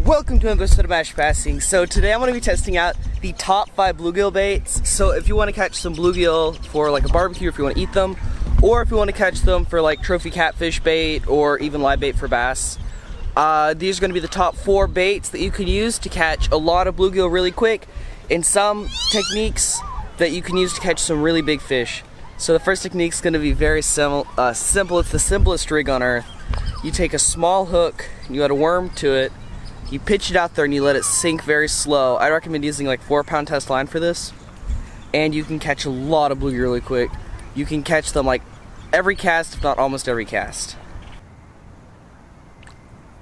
Welcome to another episode of Mash Passing. So today I'm going to be testing out the top 5 bluegill baits. So if you want to catch some bluegill for like a barbecue, if you want to eat them, or if you want to catch them for like trophy catfish bait or even live bait for bass, these are going to be the top 4 baits that you can use to catch a lot of bluegill really quick, and some techniques that you can use to catch some really big fish. So the first technique is going to be very simple. It's the simplest rig on earth. You take a small hook, you add a worm to it, you pitch it out there and you let it sink very slow. I recommend using like 4-pound test line for this, and you can catch a lot of bluegill really quick. You can catch them like every cast, if not almost every cast.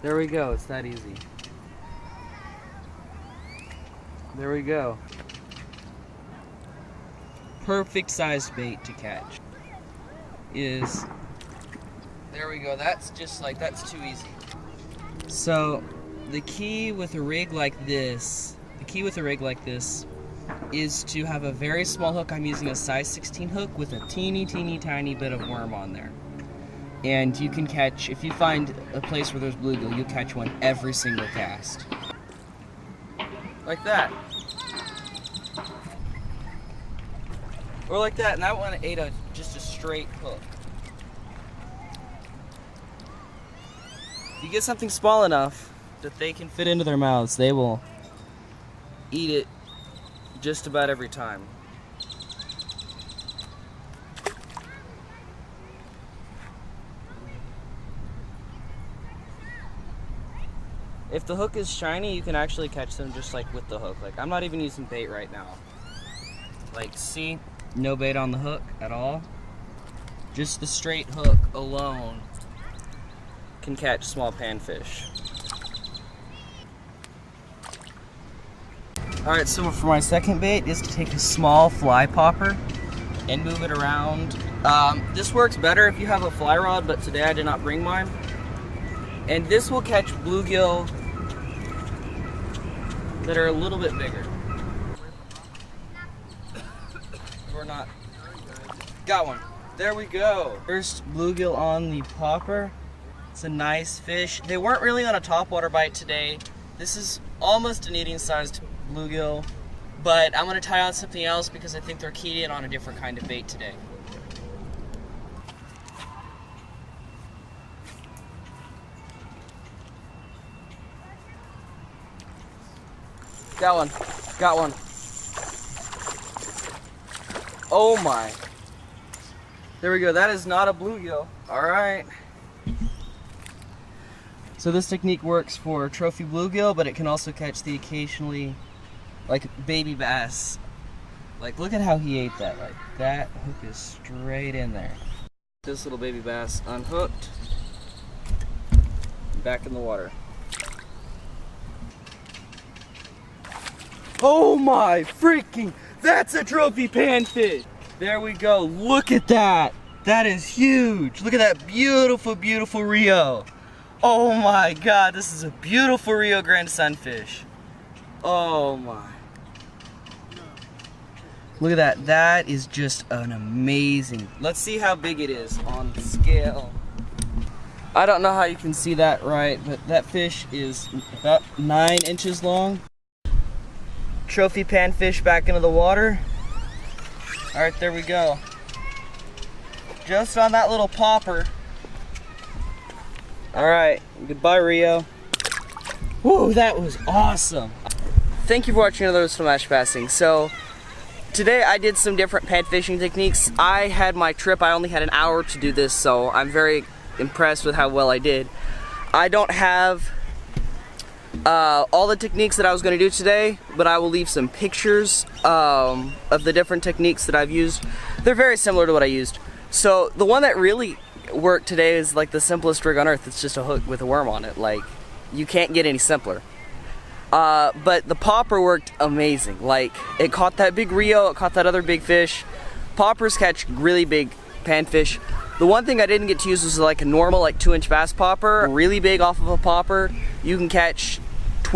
There we go, it's that easy. There we go. Perfect sized bait to catch is, there we go, that's just like, that's too easy. So the key with a rig like this, is to have a very small hook. I'm using a size 16 hook with a teeny tiny bit of worm on there. And you can catch, if you find a place where there's bluegill, you'll catch one every single cast. Like that. Or like that, and that one ate just a straight hook. If you get something small enough that they can fit into their mouths, they will eat it just about every time. If the hook is shiny, you can actually catch them just like with the hook. Like, I'm not even using bait right now. Like, see? No bait on the hook at all. Just the straight hook alone can catch small panfish. Alright, so for my second bait is to take a small fly popper and move it around. This works better if you have a fly rod, but today I did not bring mine. And this will catch bluegill that are a little bit bigger. Or not. Got one. There we go. First bluegill on the popper. It's a nice fish. They weren't really on a topwater bite today. This is almost an eating sized bluegill, but I'm going to tie on something else because I think they're keyed in on a different kind of bait today. Got one. Got one. Oh my. There we go. That is not a bluegill. Alright. So this technique works for trophy bluegill, but it can also catch the occasionally, like, baby bass. Like, look at how he ate that. Like, that hook is straight in there. This little baby bass unhooked. Back in the water. Oh my freaking, that's a trophy panfish. There we go, look at that. That is huge. Look at that beautiful Rio. Oh my God, this is a beautiful Rio Grande sunfish. Oh my. Look at that, that is just an amazing. Let's see how big it is on the scale. I don't know how you can see that right, but that fish is about 9 inches long. Trophy panfish back into the water. Alright, there we go. Just on that little popper. Alright, goodbye Rio. Whoa, that was awesome. Thank you for watching another episode of Mash Passing. So, today I did some different pan fishing techniques. I had my trip, I only had an hour to do this, so I'm very impressed with how well I did. I don't have all the techniques that I was going to do today, but I will leave some pictures of the different techniques that I've used. They're very similar to what I used. So the one that really worked today is like the simplest rig on earth. It's just a hook with a worm on it. Like, you can't get any simpler. But the popper worked amazing. Like, it caught that big Rio, it caught that other big fish. Poppers catch really big panfish. The one thing I didn't get to use was like a normal, like 2-inch bass popper. Really big off of a popper. You can catch 10,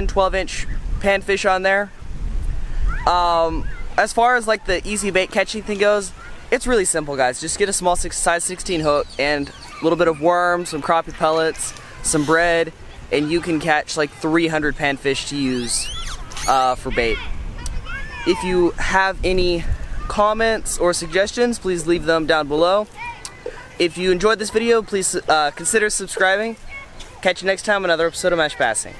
12-inch panfish on there. As far as like the easy bait catching thing goes, it's really simple, guys. Just get a small size 16 hook and a little bit of worm, some crappie pellets, some bread, and you can catch like 300 panfish to use for bait. If you have any comments or suggestions, please leave them down below. If you enjoyed this video, please consider subscribing. Catch you next time on another episode of Mash Passing.